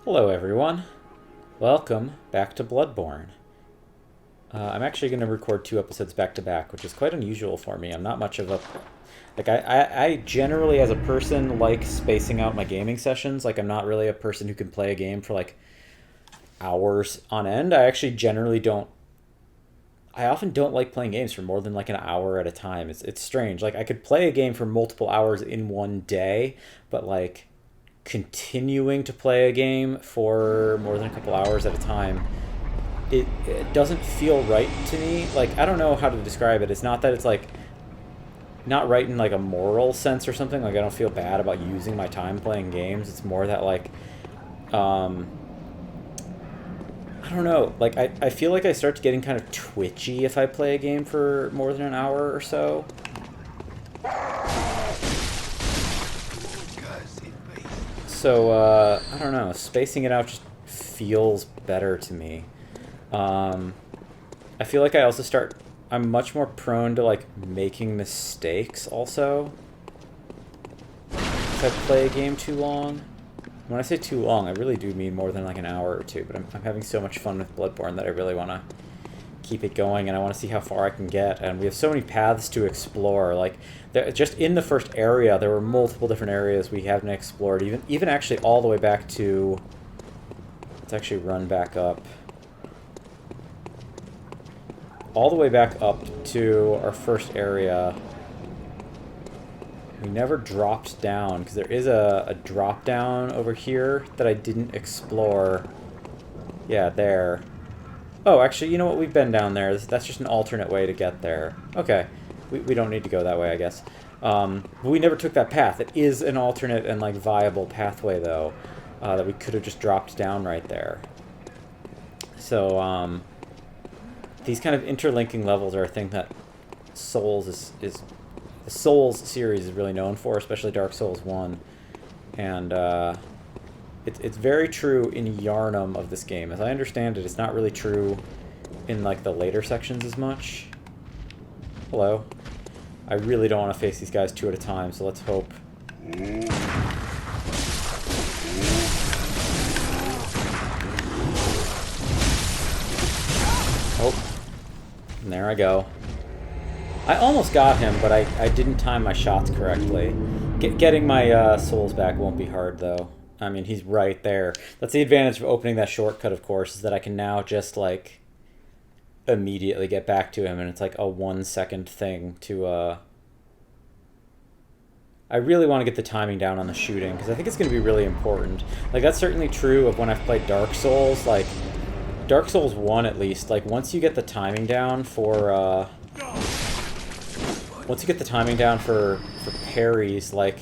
Hello everyone, welcome back to Bloodborne. I'm actually going to record 2 episodes back to back, which is quite unusual for me. I'm not much of a... I generally, as a person, like spacing out my gaming sessions. Like, I'm not really a person who can play a game for, like, hours on end. I actually generally don't... I often don't like playing games for more than, like, an hour at a time. It's strange. Like, I could play a game for multiple hours in one day, but, like, continuing to play a game for more than a couple hours at a time, it doesn't feel right to me. Like, I don't know how to describe it. It's not that it's like not right in like a moral sense or something. Like, I don't feel bad about using my time playing games. It's more that like I don't know, like I feel like I start getting kind of twitchy if I play a game for more than an hour or so. So, I don't know, spacing it out just feels better to me. I feel like I'm much more prone to, like, making mistakes, also, if I play a game too long. When I say too long, I really do mean more than, like, an hour or two, but I'm having so much fun with Bloodborne that I really want to keep it going, and I want to see how far I can get, and we have so many paths to explore. Like, just in the first area, there were multiple different areas we haven't explored, even actually all the way back to... Let's actually run back up. All the way back up to our first area. We never dropped down, because there is a drop down over here that I didn't explore. Yeah, there. Oh, actually, you know what? We've been down there. That's just an alternate way to get there. Okay. We don't need to go that way, I guess. But we never took that path. It is an alternate and, like, viable pathway, though, that we could have just dropped down right there. So, these kind of interlinking levels are a thing that Souls the Souls series is really known for, especially Dark Souls 1. And, it's very true in Yharnam of this game. As I understand it, it's not really true in, like, the later sections as much. Hello. I really don't want to face these guys 2 at a time, so let's hope. Oh. And there I go. I almost got him, but I didn't time my shots correctly. Getting my souls back won't be hard, though. I mean, he's right there. That's the advantage of opening that shortcut, of course, is that I can now just, like, immediately get back to him, and it's like a 1-second thing to, I really want to get the timing down on the shooting, because I think it's going to be really important. Like, that's certainly true of when I've played Dark Souls. Like, Dark Souls 1, at least, like, once you get the timing down for, parries, like,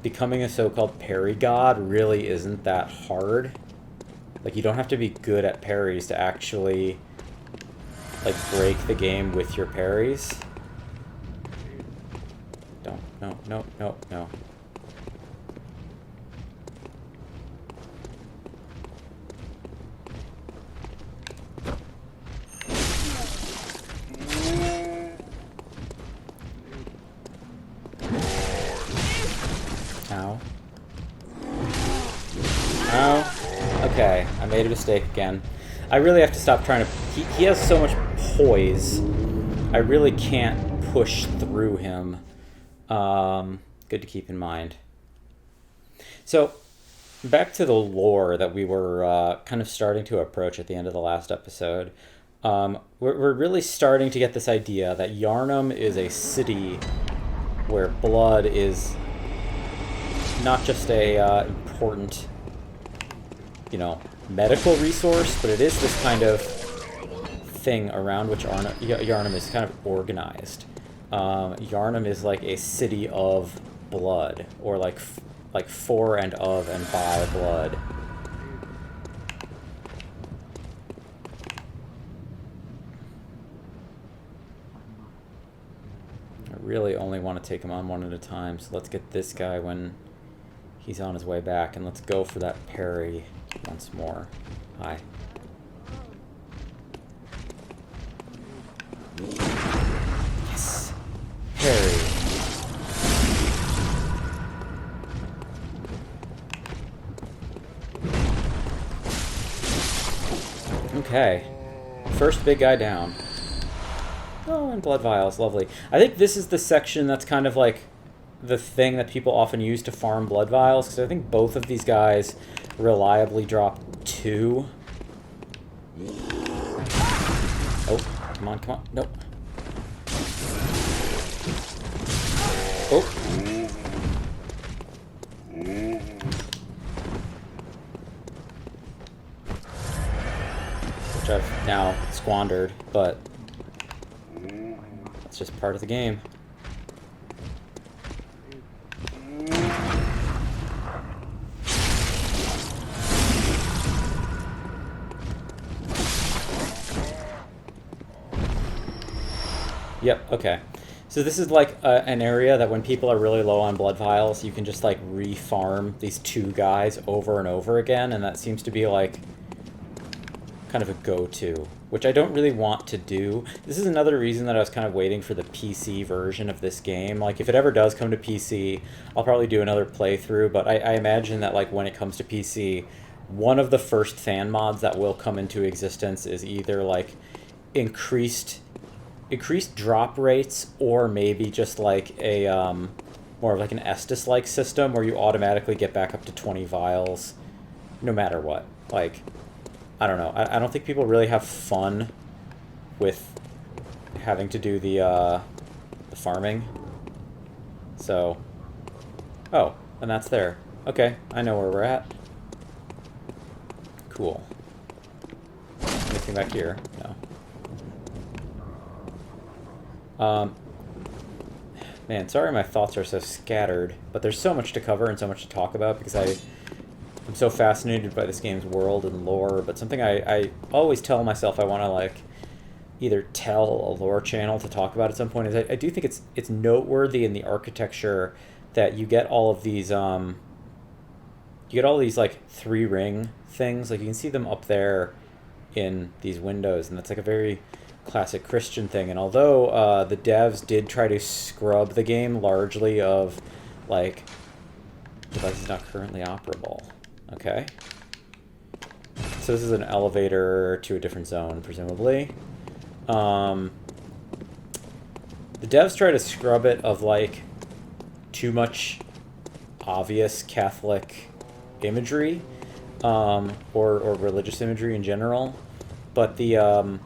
becoming a so-called parry god really isn't that hard. Like, you don't have to be good at parries to actually, like, break the game with your parries. No. Ow. Ow. Okay, I made a mistake again. I really have to stop trying to... He has so much poise. I really can't push through him. Good to keep in mind. So, back to the lore that we were kind of starting to approach at the end of the last episode. We're really starting to get this idea that Yharnam is a city where blood is not just a important, you know, medical resource, but it is this kind of thing around which Yharnam is kind of organized. Yharnam is like a city of blood, or like for and of and by blood. I really only want to take him on one at a time, so let's get this guy when he's on his way back, and let's go for that parry once more. Hi. Yes! Parry. Okay. First big guy down. Oh, and blood vials. Lovely. I think this is the section that's kind of like the thing that people often use to farm blood vials, because I think both of these guys reliably drop 2. Oh, come on, come on. Nope. Oh. Which I've now squandered, but it's just part of the game. Yep, okay. So this is like an area that when people are really low on blood vials, you can just like re-farm these 2 guys over and over again, and that seems to be like kind of a go-to, which I don't really want to do. This is another reason that I was kind of waiting for the PC version of this game. Like, if it ever does come to PC, I'll probably do another playthrough, but I imagine that like when it comes to PC, one of the first fan mods that will come into existence is either like increased drop rates, or maybe just like a more of like an Estus-like system where you automatically get back up to 20 vials no matter what. Like, I don't know. I don't think people really have fun with having to do the farming. So, oh, and that's there. Okay, I know where we're at. Cool. Anything back here? No. Man, sorry my thoughts are so scattered, but there's so much to cover and so much to talk about because I'm so fascinated by this game's world and lore, but something I always tell myself I want to, like, either tell a lore channel to talk about at some point is I do think it's noteworthy in the architecture that you get all of these, like, 3-ring things. Like, you can see them up there in these windows, and that's, like, a very classic Christian thing. And although the devs did try to scrub the game largely of, like, device is not currently operable. Okay. So this is an elevator to a different zone, presumably. The devs try to scrub it of, like, too much obvious Catholic imagery, or religious imagery in general. But the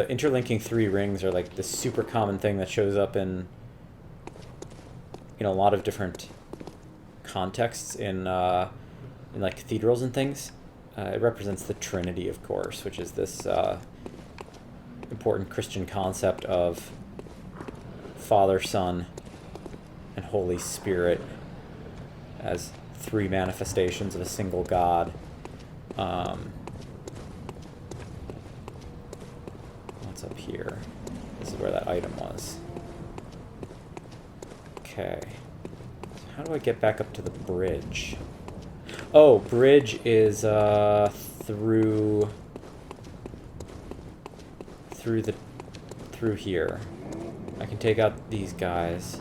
interlinking 3 rings are, like, this super common thing that shows up in a lot of different contexts in like cathedrals and things. It represents the Trinity, of course, which is this important Christian concept of Father, Son, and Holy Spirit as 3 manifestations of a single God. What's up here? This is where that item was. Okay. So how do I get back up to the bridge? Oh, bridge is through here. I can take out these guys.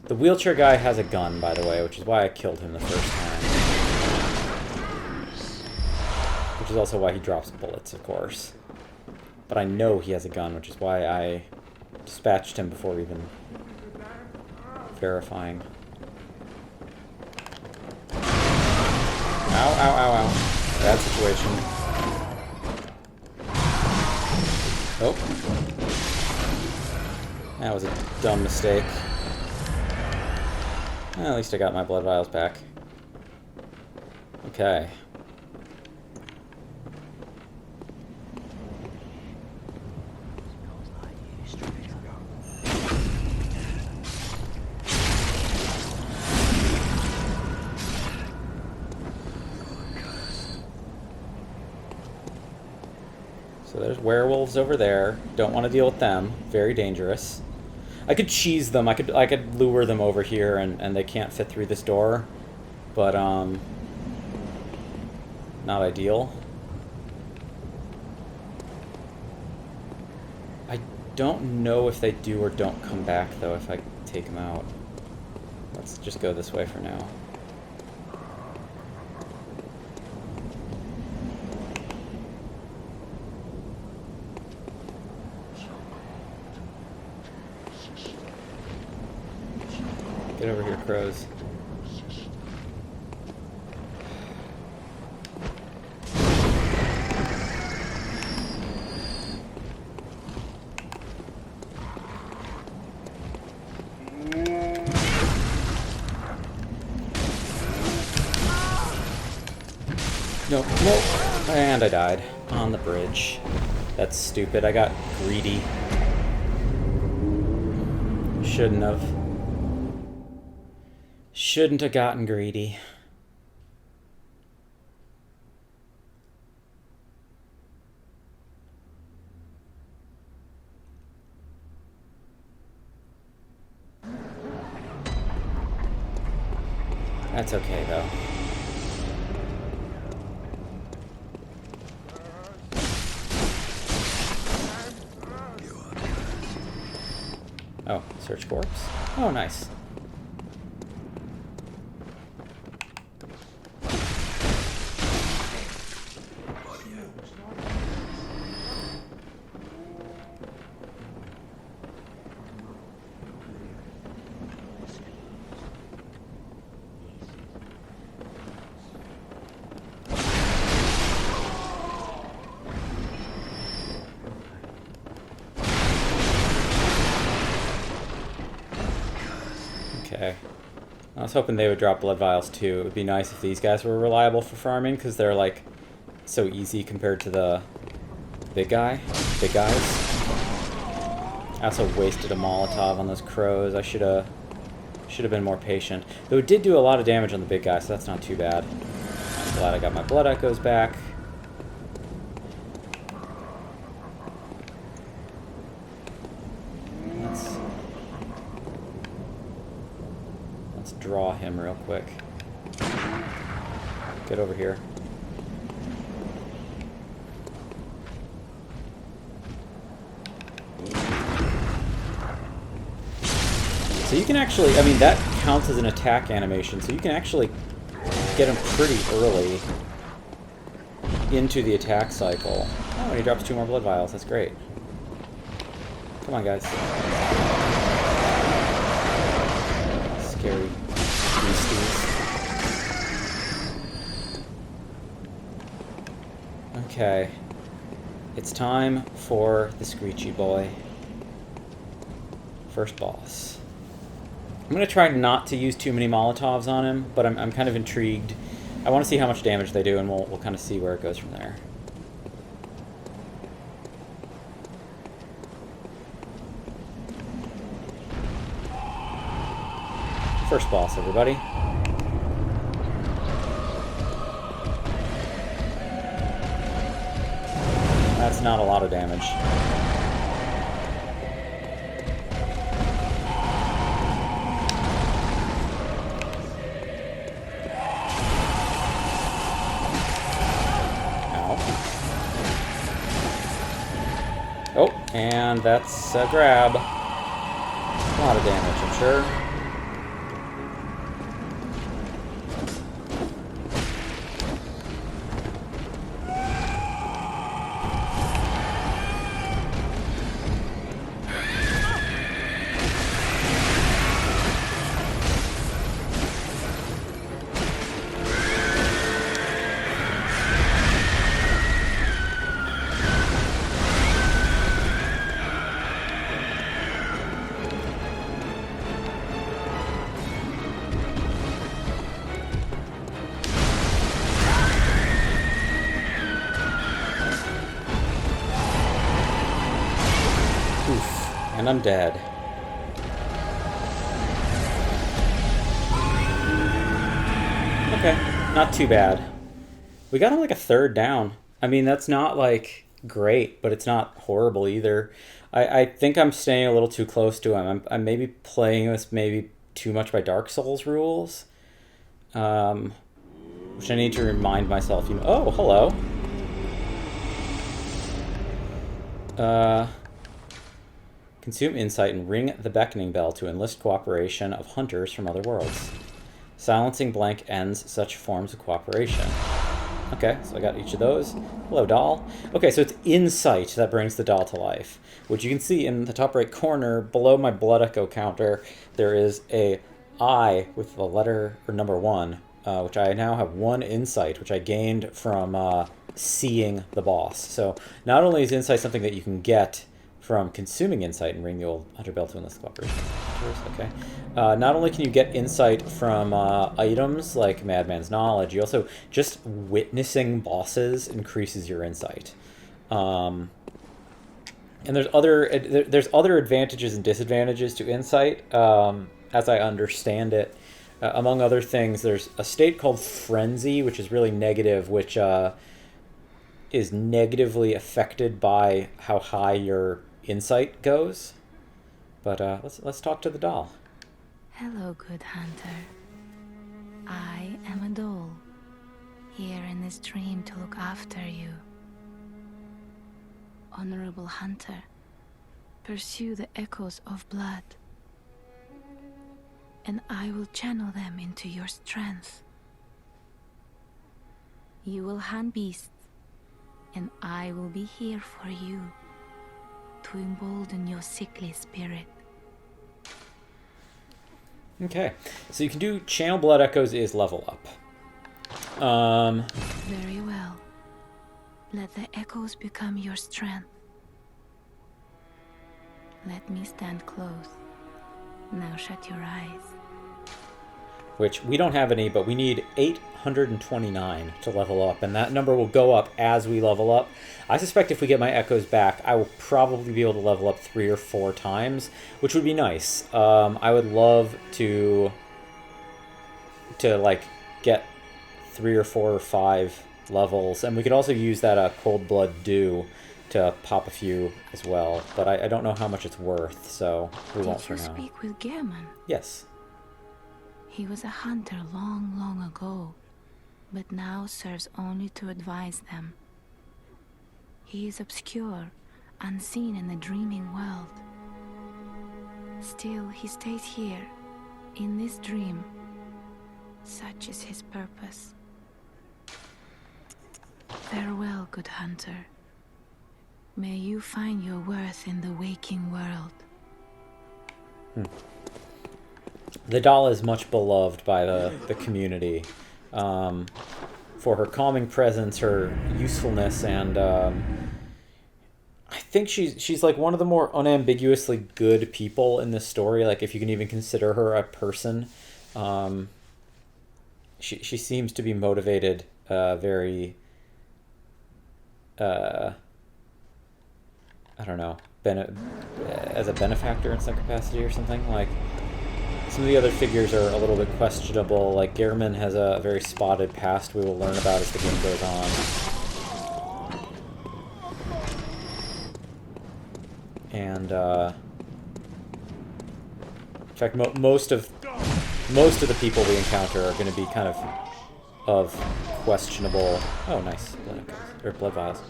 The wheelchair guy has a gun, by the way, which is why I killed him the first time. Which is also why he drops bullets, of course. But I know he has a gun, which is why I dispatched him before even verifying. Ow, ow, ow, ow. Bad situation. Oh. That was a dumb mistake. Well, at least I got my blood vials back. Okay. So there's werewolves over there. Don't want to deal with them. Very dangerous. I could cheese them. I could lure them over here, and they can't fit through this door. But not ideal. I don't know if they do or don't come back though if I take them out. Let's just go this way for now. Get over here, crows. Nope, nope. And I died on the bridge. That's stupid. I got greedy. Shouldn't have. Shouldn't have gotten greedy. That's okay, though. Oh, search corpse. Oh, nice. Okay. I was hoping they would drop blood vials too. It would be nice if these guys were reliable for farming, because they're like so easy compared to the big guys. I also wasted a Molotov on those crows. I should have been more patient. Though it did do a lot of damage on the big guy, so that's not too bad. I'm glad I got my blood echoes back. Let's draw him real quick. Get over here. So you can actually, I mean, that counts as an attack animation, so you can actually get him pretty early into the attack cycle. Oh, and he drops 2 more blood vials. That's great. Come on, guys. Scary beasties. Okay. It's time for the Screechy Boy. First boss. I'm going to try not to use too many Molotovs on him, but I'm kind of intrigued. I want to see how much damage they do, and we'll kind of see where it goes from there. First boss, everybody. That's not a lot of damage. Oh, and that's a grab. A lot of damage, I'm sure. And I'm dead. Okay, not too bad. We got him like a third down. I mean, that's not like great, but it's not horrible either. I think I'm staying a little too close to him. I'm maybe playing this maybe too much by Dark Souls rules. Which I need to remind myself. You know, oh, hello. Consume insight and ring the beckoning bell to enlist cooperation of hunters from other worlds. Silencing blank ends such forms of cooperation. Okay, so I got each of those. Hello, doll. Okay, so it's insight that brings the doll to life, which you can see in the top right corner below my blood echo counter. There is a I, with the letter, or number 1, which I now have 1 insight, which I gained from seeing the boss. So not only is insight something that you can get from consuming insight and ring the old hunter bell to enlist cooperation. Okay. Not only can you get insight from items like Madman's Knowledge, you also, just witnessing bosses increases your insight. And there's other advantages and disadvantages to insight, as I understand it. Among other things, there's a state called frenzy, which is really negative, which is negatively affected by how high your insight goes. But let's talk to the doll. Hello, good hunter. I am a doll, here in this dream to look after you. Honorable hunter, pursue the echoes of blood, and I will channel them into your strength. You will hunt beasts, and I will be here for you, to embolden your sickly spirit. Okay, so you can do Channel Blood Echoes is level up. Very well. Let the echoes become your strength. Let me stand close. Now shut your eyes. Which we don't have any, but we need 829 to level up, and that number will go up as we level up. I suspect if we get my echoes back, I will probably be able to level up 3 or 4 times, which would be nice. I would love to like get 3 or 4 or 5 levels, and we could also use that Cold Blood Dew to pop a few as well, but I don't know how much it's worth, so we won't for now. Did you speak with Gehrman? Yes. He was a hunter long, long ago, but now serves only to advise them. He is obscure, unseen in the dreaming world. Still, he stays here, in this dream. Such is his purpose. Farewell, good hunter. May you find your worth in the waking world. The doll is much beloved by the community for her calming presence, her usefulness, and I think she's like one of the more unambiguously good people in this story. Like, if you can even consider her a person, she seems to be motivated very. I don't know, as a benefactor in some capacity or something. Like, some of the other figures are a little bit questionable. Like, Gehrman has a very spotted past we will learn about as the game goes on. And, in fact, most of the people we encounter are going to be kind of questionable... Oh, nice. Blood echoes. Or blood vials.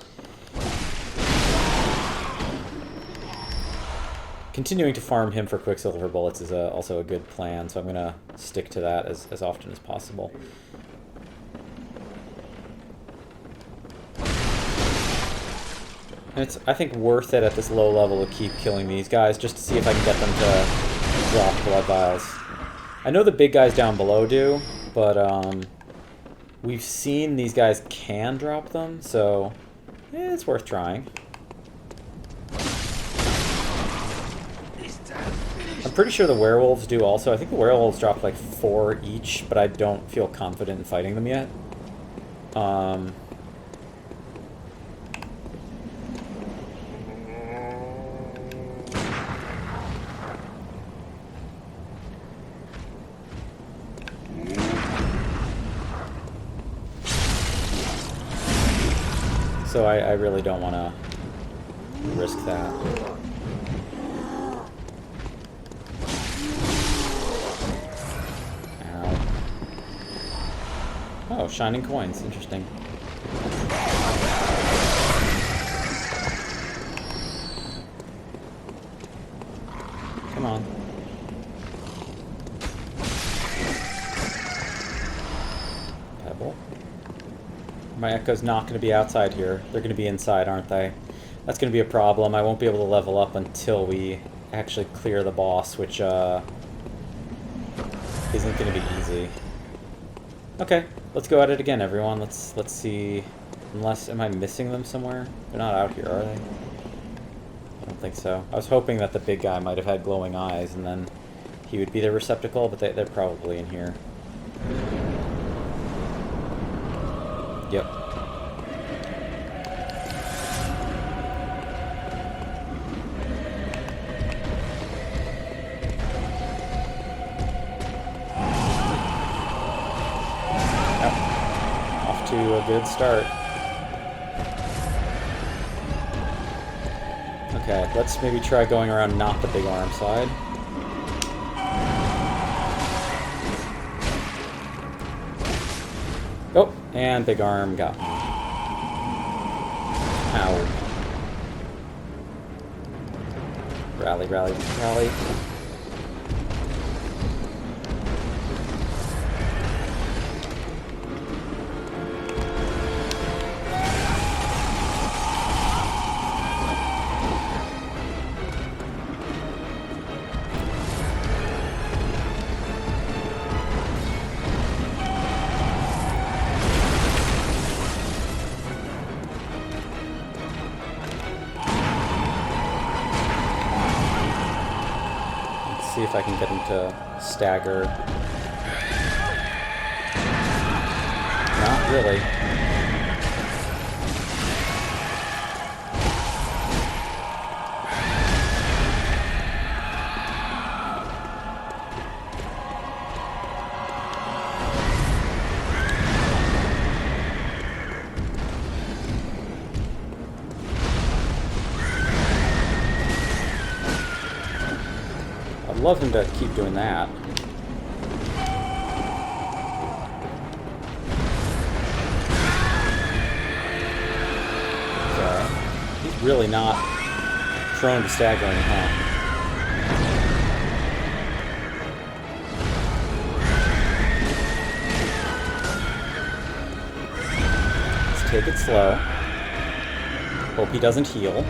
Continuing to farm him for Quicksilver bullets is also a good plan, so I'm going to stick to that as often as possible. And it's, I think, worth it at this low level to keep killing these guys, just to see if I can get them to drop blood vials. I know the big guys down below do, but we've seen these guys can drop them, so it's worth trying. I'm pretty sure the werewolves do also. I think the werewolves drop like 4 each, but I don't feel confident in fighting them yet. So I really don't want to risk that. Oh, shining coins. Interesting. Come on. Pebble. My echo's not going to be outside here. They're going to be inside, aren't they? That's going to be a problem. I won't be able to level up until we actually clear the boss, which, isn't going to be easy. Okay, let's go at it again, everyone. Let's see. Unless, am I missing them somewhere? They're not out here, are they? I don't think so. I was hoping that the big guy might have had glowing eyes, and then he would be the receptacle, but they're probably in here. Yep. Off to a good start. Okay, let's maybe try going around not the big arm side. Oh, and big arm got me. Ow. Rally, rally, rally. See if I can get him to stagger. Not really. I'd love him to keep doing that. Okay. He's really not prone to staggering, huh? Let's take it slow. Hope he doesn't heal.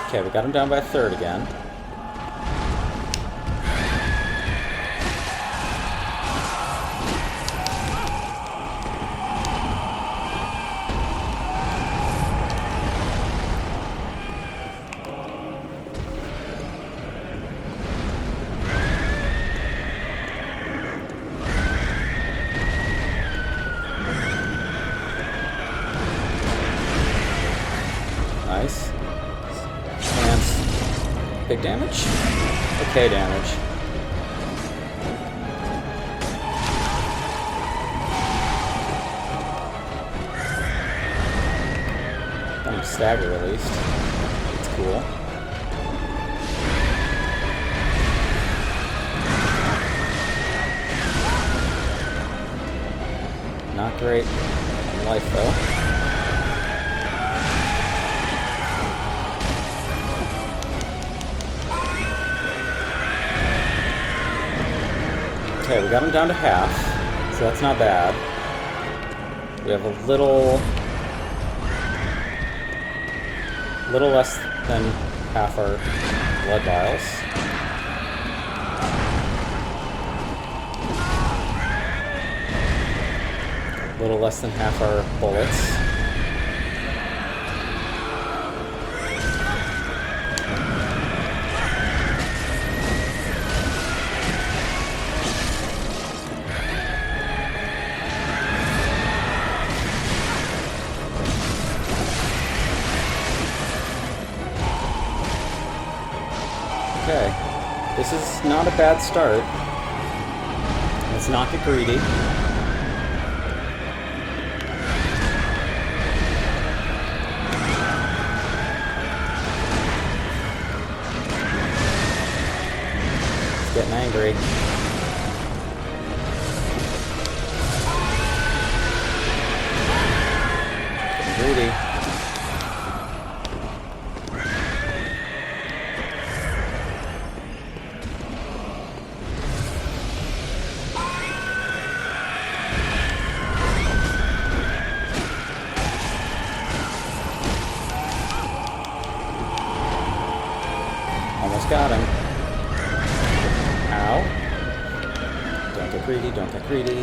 Okay, we got him down by a third again. Nice. Big damage? Okay damage. Got him stagger at least. That's cool. Not great in life though. Okay, we got him down to half, so that's not bad. We have a little less than half our blood vials. A little less than half our bullets. Okay, this is not a bad start. Let's not get greedy. It's getting angry. Getting greedy. Almost got him. Ow. Don't get greedy, don't get greedy.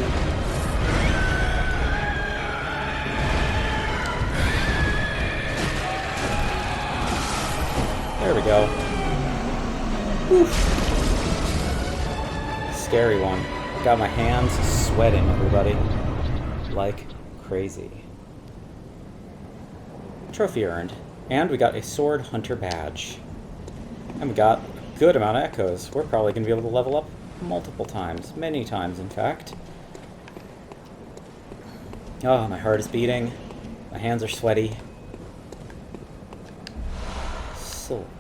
There we go. Whew. Scary one. Got my hands sweating, everybody. Like crazy. Trophy earned. And we got a Sword Hunter badge. And we got a good amount of echoes. We're probably going to be able to level up multiple times. Many times, in fact. Oh, my heart is beating. My hands are sweaty.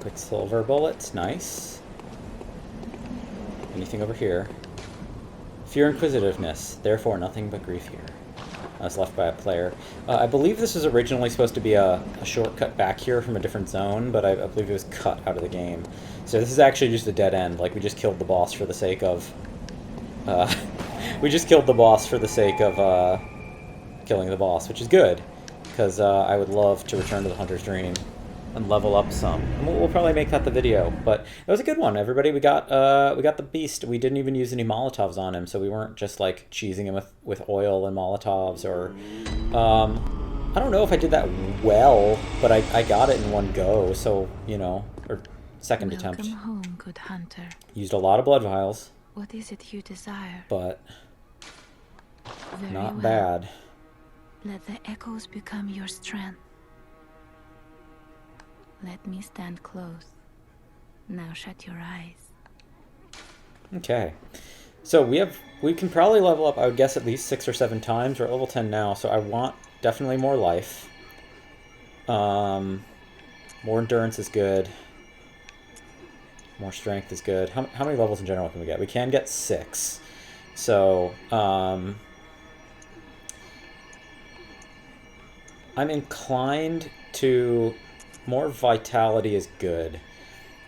Quicksilver bullets. Nice. Anything over here? Fear inquisitiveness. Therefore, nothing but grief here. That's left by a player. I believe this was originally supposed to be a shortcut back here from a different zone, but I believe it was cut out of the game. So this is actually just a dead end. Like, we just killed the boss for the sake of... we just killed the boss for the sake of killing the boss, which is good, because I would love to return to the Hunter's Dream and level up some. And we'll probably make that the video, but it was a good one, everybody. We got the beast. We didn't even use any Molotovs on him, so we weren't just like cheesing him with oil and Molotovs, or I don't know if I did that well, but I got it in one go, so, you know, or second attempt. Welcome home, good hunter. Used a lot of blood vials. What is it you desire? But Very not well. bad. Let the echoes become your strength. Let me stand close. Now shut your eyes. Okay. So we can probably level up, I would guess, at least 6 or 7 times. We're at level 10 now, so I want definitely more life. More endurance is good. More strength is good. How many levels in general can we get? We can get 6. So, I'm inclined to... More vitality is good.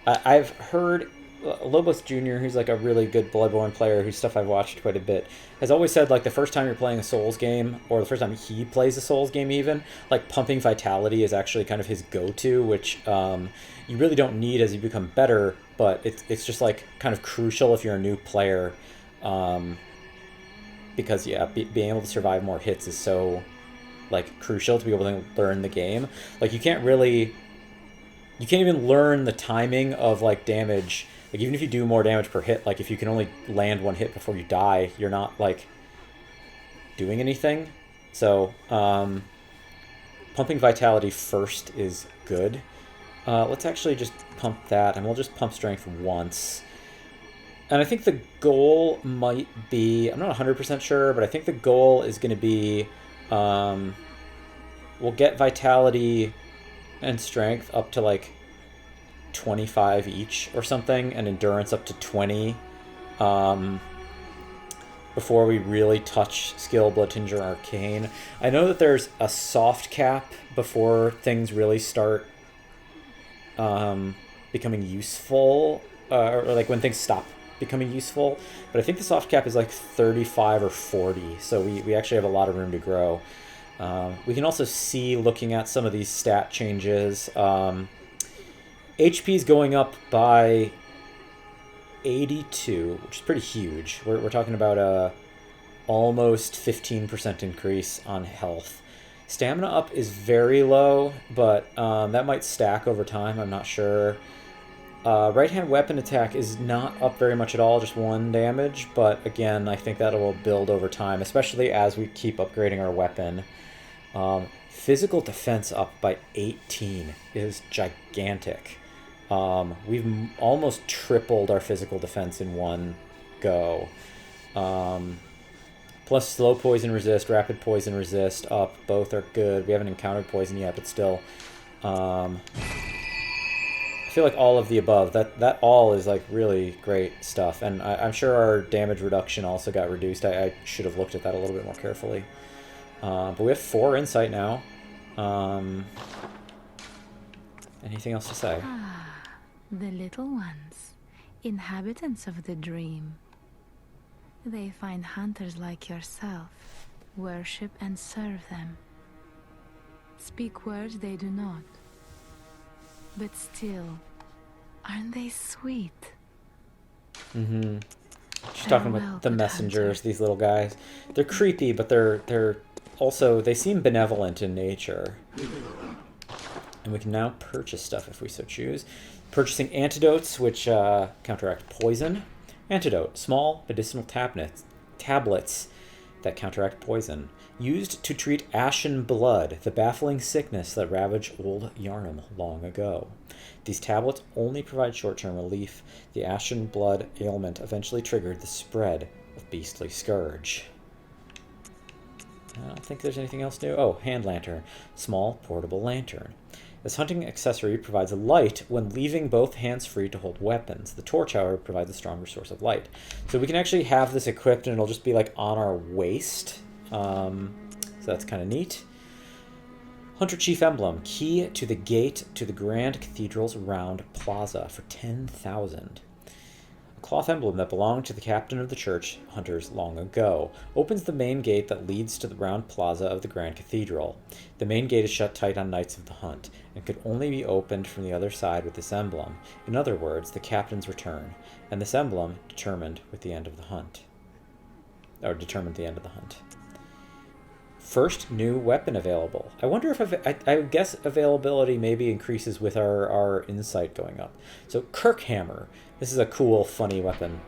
I've heard Lobos Jr., who's like a really good Bloodborne player, whose stuff I've watched quite a bit, has always said, like, the first time you're playing a Souls game, or the first time he plays a Souls game even, like, pumping vitality is actually kind of his go-to, which you really don't need as you become better, but it's just, like, kind of crucial if you're a new player, because, yeah, being able to survive more hits is so, like, crucial to be able to learn the game. Like, you can't even learn the timing of, like, damage. Like, even if you do more damage per hit, like, if you can only land one hit before you die, you're not, like, doing anything. So, pumping vitality first is good. Let's actually just pump that, and we'll just pump strength once. And I think the goal might be, I'm not 100% sure, but I think the goal is going to be, we'll get vitality and strength up to like 25 each or something, and endurance up to 20 before we really touch skill, blood tinge, or arcane. I know that there's a soft cap before things really start becoming useful, or like when things stop becoming useful, but I think the soft cap is like 35 or 40, so we actually have a lot of room to grow. We can also see, looking at some of these stat changes, HP is going up by 82, which is pretty huge. We're talking about a almost 15% increase on health. Stamina up is very low, but that might stack over time, I'm not sure. Right-hand weapon attack is not up very much at all, just 1 damage, but again, I think that will build over time, especially as we keep upgrading our weapon. Physical defense up by 18 is gigantic. We've almost tripled our physical defense in one go. Plus slow poison resist, rapid poison resist up. Both are good. We haven't encountered poison yet, but still. I feel like all of the above. That all is like really great stuff. And I'm sure our damage reduction also got reduced. I should have looked at that a little bit more carefully. But we have 4 insight now. Anything else to say? The little ones, inhabitants of the dream. They find hunters like yourself, worship and serve them. Speak words they do not, but still Aren't they sweet? Mm-hmm. She's talking Farewell, about the good messengers, hunter. these little guys. They're creepy, but they're also, they seem benevolent in nature. And we can now purchase stuff if we so choose. Purchasing antidotes, which counteract poison. Antidote, small medicinal tablets that counteract poison. Used to treat ashen blood, the baffling sickness that ravaged old Yharnam long ago. These tablets only provide short-term relief. The ashen blood ailment eventually triggered the spread of beastly scourge. I don't think there's anything else new. Oh, hand lantern. Small portable lantern. This hunting accessory provides a light when leaving both hands free to hold weapons. The torch, however, provides a stronger source of light. So we can actually have this equipped and it'll just be like on our waist. So that's kind of neat. Hunter Chief Emblem. Key to the gate to the Grand Cathedral's round plaza for 10,000. A cloth emblem that belonged to the captain of the church hunters long ago. Opens the main gate that leads to the round plaza of the Grand Cathedral. The main gate is shut tight on nights of the hunt, and could only be opened from the other side with this emblem. In other words, the captain's return, and this emblem determined the end of the hunt. First new weapon available. I wonder if I guess availability maybe increases with our insight going up. So Kirk Hammer. This is a cool, funny weapon.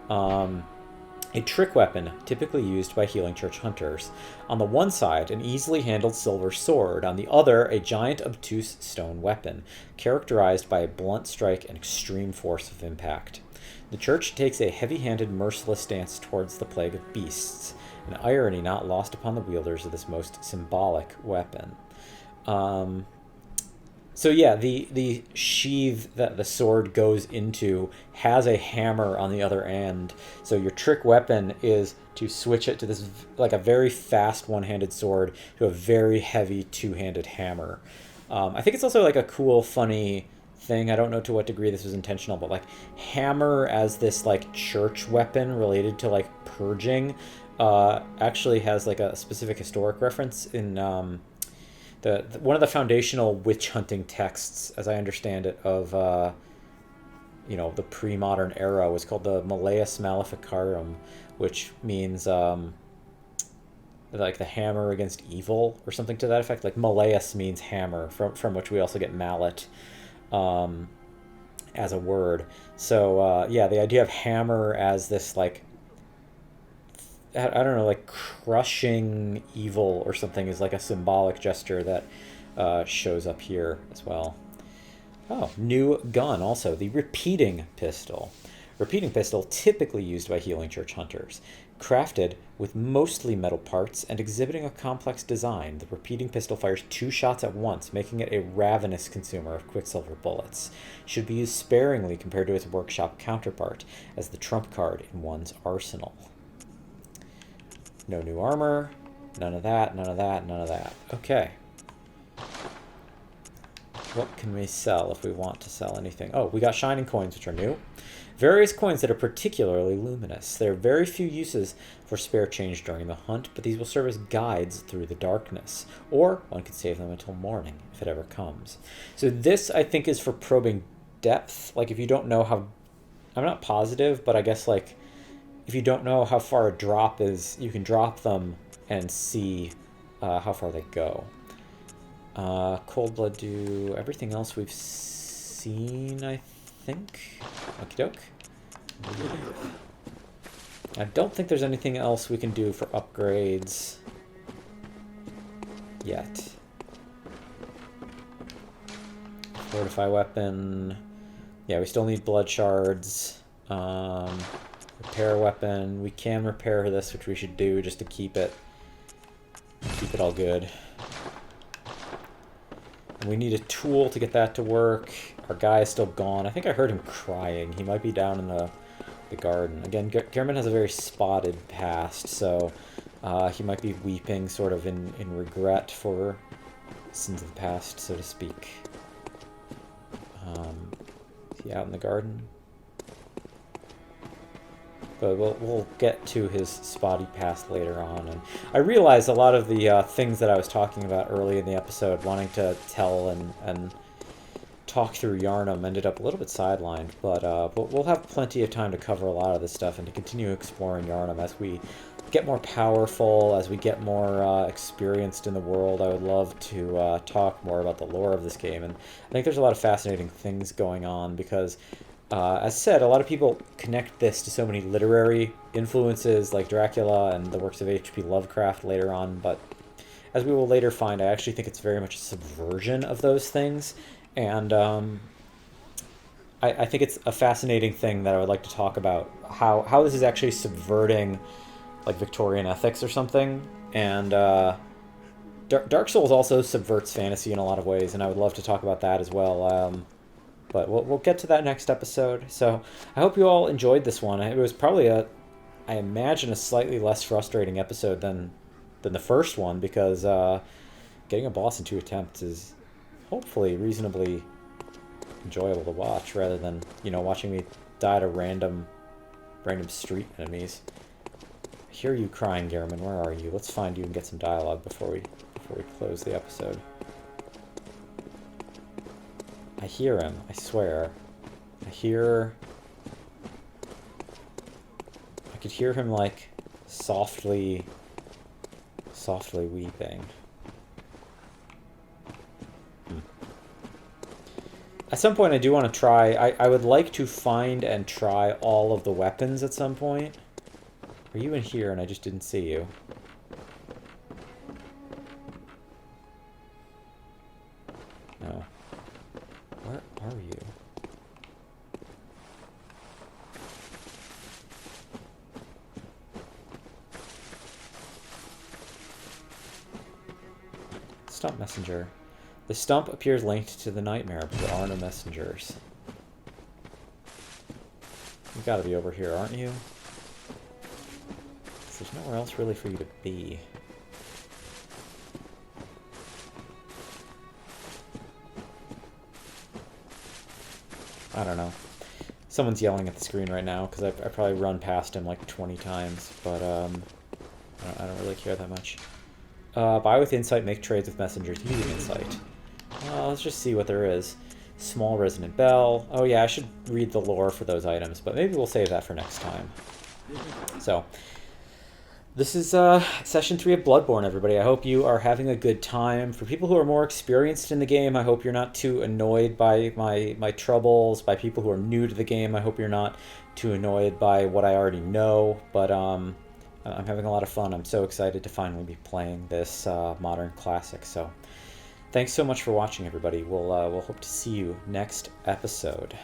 A trick weapon, typically used by healing church hunters. On the one side, an easily handled silver sword. On the other, a giant obtuse stone weapon, characterized by a blunt strike and extreme force of impact. The church takes a heavy-handed, merciless stance towards the plague of beasts, an irony not lost upon the wielders of this most symbolic weapon. So yeah, the sheath that the sword goes into has a hammer on the other end. So your trick weapon is to switch it to this, like a very fast one-handed sword to a very heavy two-handed hammer. I think it's also like a cool, funny thing. I don't know to what degree this was intentional, but like hammer as this like church weapon related to like purging actually has like a specific historic reference in the one of the foundational witch hunting texts, as I understand it, of the pre-modern era was called the Malleus Maleficarum, which means like the hammer against evil or something to that effect. Like Malleus means hammer, from which we also get mallet as a word. So yeah, the idea of hammer as this like, I don't know, like crushing evil or something is like a symbolic gesture that shows up here as well. Oh, new gun also, the repeating pistol. Repeating pistol typically used by healing church hunters. Crafted with mostly metal parts and exhibiting a complex design, the repeating pistol fires 2 shots at once, making it a ravenous consumer of quicksilver bullets. Should be used sparingly compared to its workshop counterpart, as the trump card in one's arsenal. No new armor. None of that, none of that, none of that. Okay. What can we sell if we want to sell anything? Oh, we got shining coins, which are new. Various coins that are particularly luminous. There are very few uses for spare change during the hunt, but these will serve as guides through the darkness. Or one could save them until morning, if it ever comes. So this, I think, is for probing depth. Like, if you don't know how... I'm not positive, but I guess, like, if you don't know how far a drop is, you can drop them and see how far they go. Cold Blood do everything else we've seen, I think. Okie doke. I don't think there's anything else we can do for upgrades yet. Fortify weapon. Yeah, we still need blood shards. Repair weapon. We can repair this, which we should do just to keep it all good. And we need a tool to get that to work. Our guy is still gone. I think I heard him crying. He might be down in the garden. Again, Gehrman has a very spotted past, so he might be weeping sort of in regret for sins of the past, so to speak. Is he out in the garden? But we'll get to his spotty past later on. And I realized a lot of the things that I was talking about early in the episode, wanting to tell and talk through Yharnam ended up a little bit sidelined, but we'll have plenty of time to cover a lot of this stuff and to continue exploring Yharnam as we get more powerful, as we get more experienced in the world. I would love to talk more about the lore of this game, and I think there's a lot of fascinating things going on because, as said, a lot of people connect this to so many literary influences like Dracula and the works of H.P. Lovecraft later on, but as we will later find, I actually think it's very much a subversion of those things, and I think it's a fascinating thing that I would like to talk about, how this is actually subverting like Victorian ethics or something. And Dark Souls also subverts fantasy in a lot of ways, and I would love to talk about that as well. But we'll get to that next episode. So I hope you all enjoyed this one. It was probably I imagine, a slightly less frustrating episode than the first one, because getting a boss in 2 attempts is hopefully reasonably enjoyable to watch, rather than, you know, watching me die to random street enemies. I hear you crying, Gehrman. Where are you? Let's find you and get some dialogue before we close the episode. I hear him, I swear. I could hear him, like, softly weeping. At some point I do want to try, I would like to find and try all of the weapons at some point. Are you in here and I just didn't see you? No. Where are you? Stump messenger. The stump appears linked to the nightmare, but there are no messengers. You've got to be over here, aren't you? There's nowhere else really for you to be. I don't know. Someone's yelling at the screen right now because I probably run past him like 20 times, but I don't really care that much. Buy with insight, make trades with messengers using insight. Let's just see what there is. Small resonant bell. Oh yeah, I should read the lore for those items, but maybe we'll save that for next time. So, this is session 3 of Bloodborne, everybody. I hope you are having a good time. For people who are more experienced in the game, I hope you're not too annoyed by my troubles. By people who are new to the game, I hope you're not too annoyed by what I already know. But I'm having a lot of fun. I'm so excited to finally be playing this modern classic. So, thanks so much for watching, everybody. We'll hope to see you next episode.